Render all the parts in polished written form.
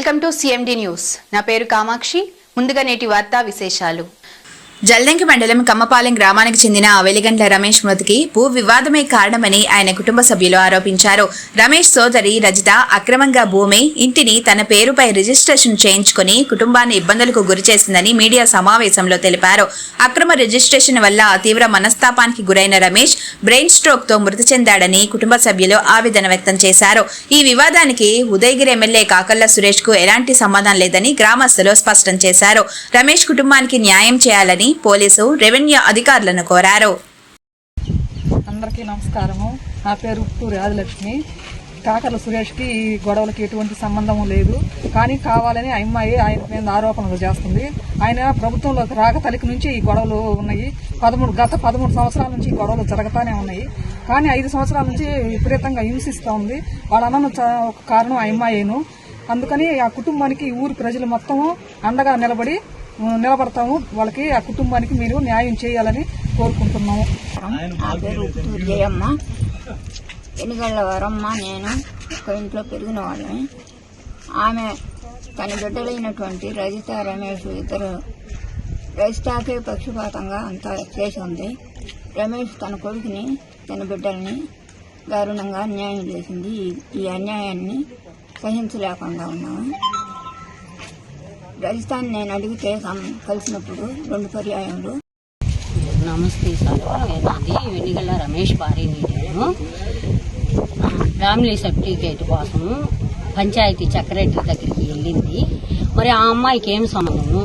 Welcome to CMD news. నా పేరు కామాక్షి. ముందుగా నేటి వార్తా విశేషాలు. జల్దంకి మండలం కమ్మపాలెం గ్రామానికి చెందిన వెలిగండ్ల రమేష్ మృతికి భూ వివాదమే కారణమని ఆయన కుటుంబ సభ్యులు ఆరోపించారు. రమేష్ సోదరి రజిత అక్రమంగా భూమి, ఇంటిని తన పేరుపై రిజిస్ట్రేషన్ చేయించుకుని కుటుంబాన్ని ఇబ్బందులకు గురిచేసిందని మీడియా సమావేశంలో తెలిపారు. అక్రమ రిజిస్ట్రేషన్ వల్ల తీవ్ర మనస్తాపానికి గురైన రమేష్ బ్రెయిన్ స్ట్రోక్ తో మృతి చెందాడని కుటుంబ సభ్యులు ఆవేదన వ్యక్తం చేశారు. ఈ వివాదానికి ఉదయగిరి ఎమ్మెల్యే కాకర్ల సురేష్ కు ఎలాంటి సంబంధం లేదని గ్రామస్తులు స్పష్టం చేశారు. రమేష్ కుటుంబానికి న్యాయం చేయాలని పోలీసు, రెవెన్యూ అధికారులను కోరారు. అందరికీ నమస్కారము. నా పేరు ఉప్పూరి ఆదిలక్ష్మి. కాకర్ల సురేష్కి ఈ గొడవలకి ఎటువంటి సంబంధం లేదు, కానీ కావాలని అమ్మాయి ఆయన మీద ఆరోపణలు చేస్తుంది. ఆయన ప్రభుత్వంలోకి రాక తలికి నుంచి ఈ గొడవలు ఉన్నాయి. గత 13 సంవత్సరాల నుంచి ఈ గొడవలు జరుగుతూనే ఉన్నాయి. కానీ 5 సంవత్సరాల నుంచి విపరీతంగా హింసిస్తూ ఉంది. వాళ్ళ అన్న ఒక కారణం ఆ అమ్మాయిను. అందుకని ఆ కుటుంబానికి ఊరి ప్రజలు మొత్తము అండగా నిలబడతాము. వాళ్ళకి ఆ కుటుంబానికి మీరు న్యాయం చేయాలని కోరుకుంటున్నాము. నా పేరు జయమ్మ. ఎన్నికల వరమ్మ. నేను ఒక ఇంట్లో పెరిగిన వాళ్ళని. ఆమె తన బిడ్డలైనటువంటి రజిత, రమేష్ ఇద్దరు రజితాకే పక్షపాతంగా అంతా చేసి ఉంది. రమేష్ తన కొడుకుని, తన బిడ్డల్ని దారుణంగా అన్యాయం చేసింది. ఈ అన్యాయాన్ని సహించలేకుండా ఉన్నాము. రాజస్థాన్ నేను అడిగితే కలిసినప్పుడు 2 పర్యాయంలో. నమస్తే సార్, నాది వెనిగల్ల రమేష్ భార్యని. నేను ఫ్యామిలీ సర్టిఫికేట్ కోసం పంచాయతీ సెక్రటరీ దగ్గరికి వెళ్ళింది. మరి ఆ అమ్మాయికి ఏం సంబంధము?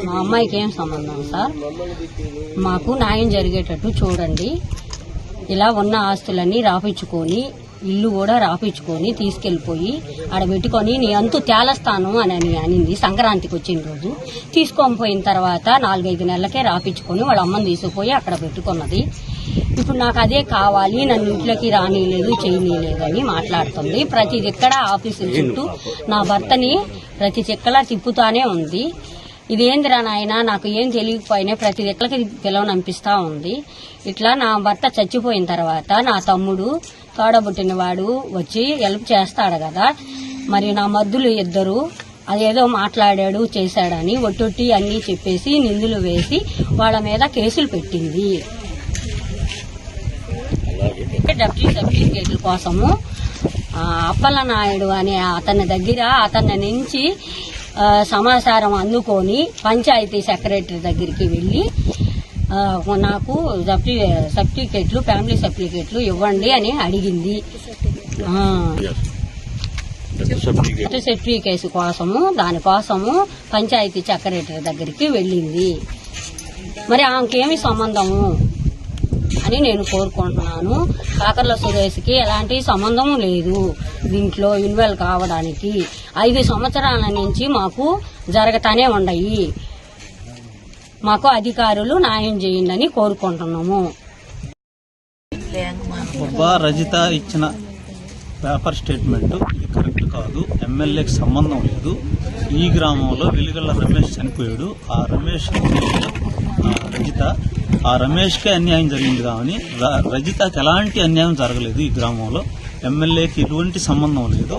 మా అమ్మాయికి ఏం సంబంధం సార్? మాకు న్యాయం జరిగేటట్టు చూడండి. ఇలా ఉన్న ఆస్తులన్నీ రాపించుకొని, ఇల్లు కూడా రాపించుకొని తీసుకెళ్లిపోయి ఆడ పెట్టుకొని నీ అంతు తేలస్తాను అని అనింది. సంక్రాంతికి వచ్చిన రోజు తీసుకొని పోయిన తర్వాత 4-5 నెలలకే రాపించుకొని వాళ్ళ అమ్మని తీసుకుపోయి అక్కడ పెట్టుకున్నది. ఇప్పుడు నాకు అదే కావాలి, నన్ను ఇంట్లోకి రానిలేదు, చేయనీయలేదు అని మాట్లాడుతుంది. ప్రతి దిక్కడ ఆఫీసుల చుట్టూ నా భర్తని ప్రతి చెక్కలా తిప్పుతానే ఉంది. ఇదేందిరా నాయన, నాకు ఏం తెలియకపోయినా ప్రతి దిక్కలకి పిలవనంపిస్తా ఉంది. ఇట్లా నా భర్త చచ్చిపోయిన తర్వాత నా తమ్ముడు తోడబుట్టిన వాడు వచ్చి హెల్ప్ చేస్తాడు కదా, మరి నా మద్దులు ఇద్దరు అదేదో మాట్లాడాడు చేశాడని ఒట్టొట్టి అన్నీ చెప్పేసి నిందులు వేసి వాళ్ళ మీద కేసులు పెట్టింది. డబ్ల్యూ సర్టిఫికేట్ల కోసము అప్పలనాయుడు అనే అతని నుంచి సమాచారం అందుకొని పంచాయతీ సెక్రటరీ దగ్గరికి వెళ్లి నాకు సర్టిఫికేట్లు, ఫ్యామిలీ సర్టిఫికేట్లు ఇవ్వండి అని అడిగింది. సర్టిఫికేట్ కోసము దానికోసము పంచాయతీ సెక్రటరీ దగ్గరికి వెళ్ళింది. మరి ఆమెకేమి సంబంధము అని నేను కోరుకుంటున్నాను. కాకర్ల సురేష్కి ఎలాంటి సంబంధము లేదు దీంట్లో ఇన్వాల్వ్ కావడానికి. 5 సంవత్సరాల నుంచి మాకు జరగతానే ఉన్నాయి. మాకు అధికారులు న్యాయం చేయండి కోరుకుంటున్నాము. రజిత ఇచ్చిన పేపర్ స్టేట్మెంట్ ఇది కరెక్ట్ కాదు. ఎమ్మెల్యేకి సంబంధం లేదు. ఈ గ్రామంలో వెలిగల్ల రమేష్ చనిపోయాడు. ఆ రమేష్ రజిత, ఆ రమేష్కే అన్యాయం జరిగింది కానీ రజితకి ఎలాంటి అన్యాయం జరగలేదు. ఈ గ్రామంలో ఎమ్మెల్యేకి ఎటువంటి సంబంధం లేదు.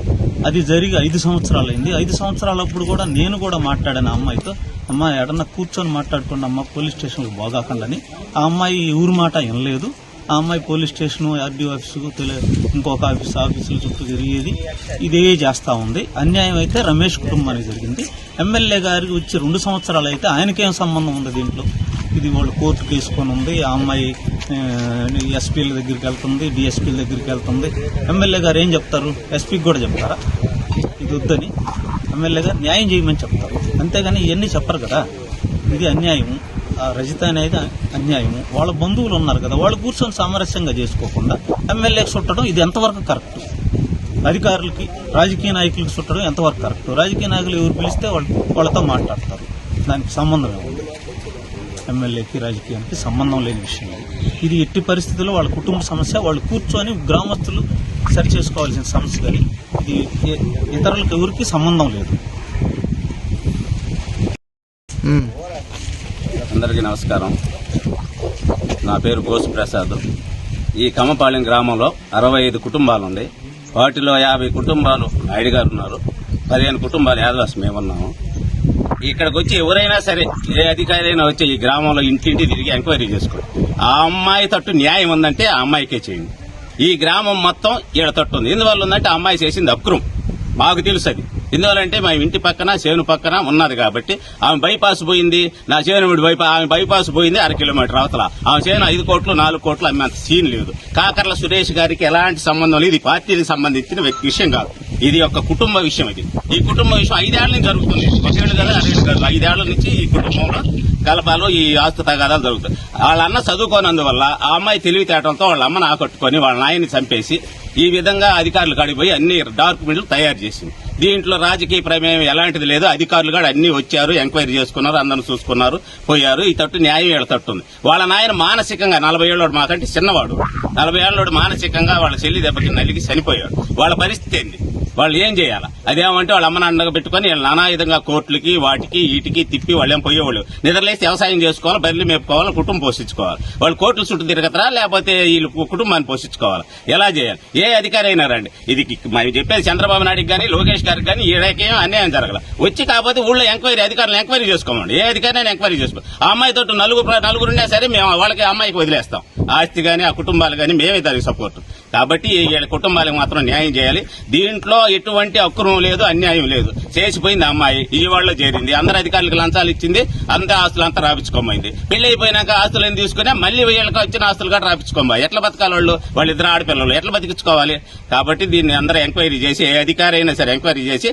అది జరిగి 5 సంవత్సరాలైంది. 5 సంవత్సరాలప్పుడు కూడా నేను కూడా మాట్లాడాను ఆ అమ్మాయితో. అమ్మాయి ఎడన్నా కూర్చొని మాట్లాడుకున్న అమ్మ పోలీస్ స్టేషన్కి పోగాకండి. ఆ అమ్మాయి ఊరి మాట వినలేదు. ఆ అమ్మాయి పోలీస్ స్టేషను, ఆర్డీఓ ఆఫీసు, ఇంకొక ఆఫీసుల చుట్టూ తిరిగేది ఇదే చేస్తా ఉంది. అన్యాయం అయితే రమేష్ కుటుంబానికి జరిగింది. ఎమ్మెల్యే గారికి వచ్చి 2 సంవత్సరాలు అయితే ఆయనకేం సంబంధం ఉంది దీంట్లో? ఇది వాళ్ళు కోర్టు తీసుకొని ఉంది. ఆ అమ్మాయి ఎస్పీల దగ్గరికి వెళ్తుంది, డిఎస్పీల దగ్గరికి వెళ్తుంది. ఎమ్మెల్యే గారు ఏం చెప్తారు? ఎస్పీకి కూడా చెప్తారా ఇది వద్దని? ఎమ్మెల్యే గారు న్యాయం చేయమని చెప్తారు, అంతేగాని ఇవన్నీ చెప్పరు కదా. ఇది అన్యాయము. రజిత అనేది అన్యాయము. వాళ్ళ బంధువులు ఉన్నారు కదా, వాళ్ళు కూర్చొని సామరస్యంగా చేసుకోకుండా ఎమ్మెల్యేకి చుట్టడం ఇది ఎంతవరకు కరెక్ట్? అధికారులకి, రాజకీయ నాయకులకి చుట్టడం ఎంతవరకు కరెక్ట్? రాజకీయ నాయకులు ఎవరు పిలిస్తే వాళ్ళతో మాట్లాడతారు. దానికి సంబంధం ఏముంది? ఎమ్మెల్యేకి రాజకీయానికి సంబంధం లేని విషయం ఇది. ఎట్టి పరిస్థితుల్లో వాళ్ళ కుటుంబ సమస్య, వాళ్ళు కూర్చొని గ్రామస్తులు సరి చేసుకోవాల్సిన సమస్య. కానీ ఇది ఇతరులకు ఎవరికి సంబంధం లేదు. అందరికీ నమస్కారం. నా పేరు గోసు ప్రసాద్. ఈ కమ్మపాలెం గ్రామంలో 65 కుటుంబాలుంది. వాటిలో 50 కుటుంబాలు నాయుడు గారు ఉన్నారు, 15 కుటుంబాలు యాదవాస్ మేమున్నాము. ఇక్కడికి వచ్చి ఎవరైనా సరే ఏ అధికారి అయినా వచ్చి ఈ గ్రామంలో ఇంటింటి తిరిగి ఎంక్వైరీ చేసుకోండి. ఆ అమ్మాయి తట్టు న్యాయం ఉందంటే ఆ అమ్మాయికే చేయండి. ఈ గ్రామం మొత్తం ఈడ తట్టు ఉంది. ఎందువల్ల ఉందంటే ఆ అమ్మాయి చేసింది అక్రమం, మాకు తెలుసు అది. ఎందువల్లంటే మా ఇంటి పక్కన చేను పక్కన ఉన్నది కాబట్టి. ఆమె బైపాస్ పోయింది, నా చేను ఆమె బైపాస్ పోయింది 1/2 కిలోమీటర్ అవతల. ఆమె చేను 5 కోట్లు 4 కోట్లు అమ్మేంత సీన్ లేదు. కాకర్ల సురేష్ గారికి ఎలాంటి సంబంధం లేదు. ఇది పార్టీకి సంబంధించిన విషయం కాదు, ఇది ఒక కుటుంబ విషయం. ఈ కుటుంబ విషయం 5 ఏళ్ల నుంచి జరుగుతుంది. 1 ఏళ్ళు కదా 2 కాదు, 5 ఏళ్ల నుంచి ఈ కుటుంబంలో కలపాలు, ఈ ఆస్తు తగాదాలు జరుగుతాయి. వాళ్ళ అన్న చదువుకోనందువల్ల ఆ అమ్మాయి తెలివితేటంతో వాళ్ళ అమ్మను ఆకట్టుకొని వాళ్ళ నాయన్ని చంపేసి ఈ విధంగా అధికారులు కాడిపోయి అన్ని డాక్యుమెంట్లు తయారు చేసింది. దీంట్లో రాజకీయ ప్రమేయం ఎలాంటిది లేదు. అధికారులు కూడా అన్ని వచ్చారు, ఎంక్వైరీ చేసుకున్నారు, అందరిని చూసుకున్నారు, పోయారు. ఈ తట్టు న్యాయం వీళ్ళ తట్టు ఉంది. వాళ్ళ నాయన మానసికంగా 40 ఏళ్ళోడు, మాకంటే చిన్నవాడు, 40 ఏళ్ళోడు మానసికంగా వాళ్ళ చెల్లి దెబ్బకి నలిగి చనిపోయాడు. వాళ్ళ పరిస్థితి ఏంది? వాళ్ళు ఏం చేయాలా? అదేమంటే వాళ్ళ అమ్మని అండగా పెట్టుకుని నానావిధంగా కోర్టులకి వాటికి వీటికి తిప్పి వాళ్ళేం పోయేవాళ్ళు. నిద్రలేసి వ్యవసాయం చేసుకోవాలి, బర్రెలు మేపుకోవాలి, కుటుంబం పోషించుకోవాలి. వాళ్ళు కోర్టుల చుట్టూ తిరగతారా లేకపోతే వీళ్ళు కుటుంబాన్ని పోషించుకోవాలి? ఎలా చేయాలి? ఏ అధికారి అయినా రండి, ఇది మేము చెప్పేది చంద్రబాబు నాయుడుకి కానీ లోకేష్ గారికి కానీ ఈడకేం అన్యాయం జరగల. వచ్చి కాకపోతే ఊళ్ళో అధికారులు ఎంక్వైరీ చేసుకోమండి. ఏ అధికారిని ఎంక్వైరీ చేసుకో. ఆ అమ్మాయి తోటి నలుగురున్నా సరే మేము వాళ్ళకి అమ్మాయికి వదిలేస్తాం. ఆస్తి కానీ ఆ కుటుంబాలు కానీ మేమే దానికి సపోర్ట్. కాబట్టి వీళ్ళ కుటుంబాలకు మాత్రం న్యాయం చేయాలి. దీంట్లో ఎటువంటి అక్రమం లేదు, అన్యాయం లేదు. చేసిపోయింది అమ్మాయి, ఈ వాళ్ళలో చేరింది, అందరు అధికారులకు లంచాలు ఇచ్చింది, అంతా ఆస్తులు అంతా రాపించుకోమైంది. పెళ్లి అయిపోయినాక ఆస్తులను తీసుకుని మళ్ళీ వీళ్ళకి వచ్చిన ఆస్తులు కూడా రాపించుకోమా. ఎట్లా బతకాలి? వాళ్ళిద్దరు ఆడపిల్లలు ఎట్లా బతికించుకోవాలి? కాబట్టి దీన్ని అందరూ ఎంక్వైరీ చేసి, ఏ అధికారి అయినా సరే ఎంక్వైరీ చేసి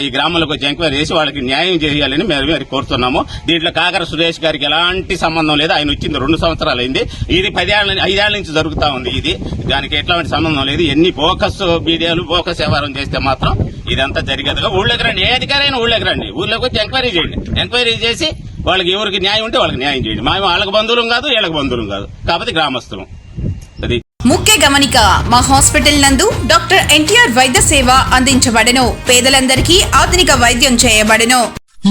ఈ గ్రామంలోకి వచ్చి ఎంక్వైరీ చేసి వాళ్ళకి న్యాయం చేయాలని మేము కోరుతున్నాము. దీంట్లో కాకర సురేష్ గారికి ఎలాంటి సంబంధం లేదు. ఆయన వచ్చింది 2 సంవత్సరాలు అయింది. ఇది 5 ఏళ్ల నుంచి జరుగుతా ఉంది. ఇది దానికి ఎట్లాంటి సంబంధం లేదు. ఎన్ని బోకస్ మీడియాలు బోకస్ వ్యవహారం చేస్తే మాత్రం ఇదంతా జరిగేదిగా. ఊళ్ళోకి రండి, ఏ అధికారి అయినా ఊళ్ళోకి రండి, ఊళ్ళోకి వచ్చి ఎంక్వైరీ చేయండి. ఎంక్వైరీ చేసి వాళ్ళకి ఎవరికి న్యాయం ఉంటే వాళ్ళకి న్యాయం చేయండి. మేము వాళ్ళకి బంధువులం కాదు, వీళ్ళకి బంధువులం కాదు, కాబట్టి గ్రామస్తులం. అది ముఖ్య గమనిక, మా హాస్పిటల్ నందు డాక్టర్ ఎన్టీఆర్ వైద్య సేవ అందించబడెను. పేదలందరికీ ఆధునిక వైద్యం చేయబడెను.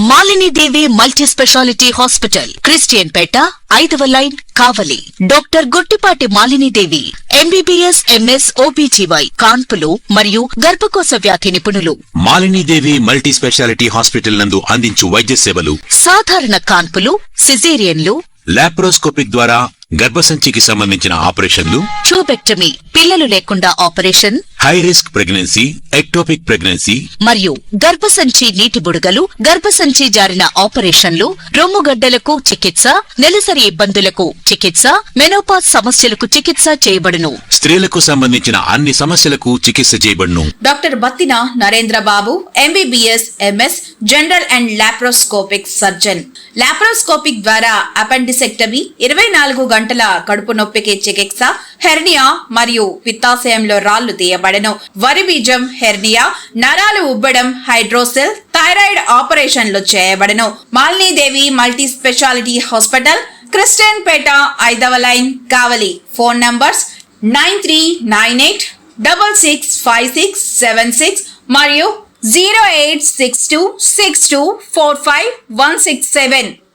Malinidevi multi speciality hospital, Christian Peta, 5వ line, Kavali. Doctor Guttipati Malinidevi MBBS MS OBGY కాన్పులు మరియు గర్భకోశ వ్యాధి నిపుణులు. మాలినీదేవి మల్టీ స్పెషాలిటీ హాస్పిటల్ నందు అందించు వైద్య సేవలు: సాధారణ కాన్పులు, సిజేరియన్లు, లాప్రోస్కోపిక్ ద్వారా గర్భసంచికి సంబంధించిన ఆపరేషన్లు, ట్యూబెక్టమీ, పిల్లలు లేకుండా operation, high risk pregnancy, ectopic pregnancy మరియు గర్భసంచి నీటి బుడగలు, గర్భసంచి జారిన ఆపరేషన్లు, రొమ్ముగడ్డలకు చికిత్స, నెలసరి ఇబ్బందులకు చికిత్స, మెనోపాజ్ సమస్యలకు చికిత్స చేయబడును. స్త్రీలకు సంబంధించిన అన్ని సమస్యలకు చికిత్స చేయబడును. Doctor Battina Narendra Babu MBBS MS general and laparoscopic surgeon. Laparoscopic ద్వారా అపెండిసెక్టమీ, 24 గంటల కడుపు నొప్పికి చికిత్స, హెర్నియా మరియు పిత్తాశయంలో రాళ్లు తీయబడెను. వరి బీజం, హెర్నియా, నరాలు ఉబ్బడం, హైడ్రోసెల్, థైరాయిడ్ ఆపరేషన్లు చేయబడెను. Malinidevi multi speciality hospital, Christian Peta, 5వ లైన్, కావలి. ఫోన్ నంబర్స్ 9398665676 మరియు 08626245167.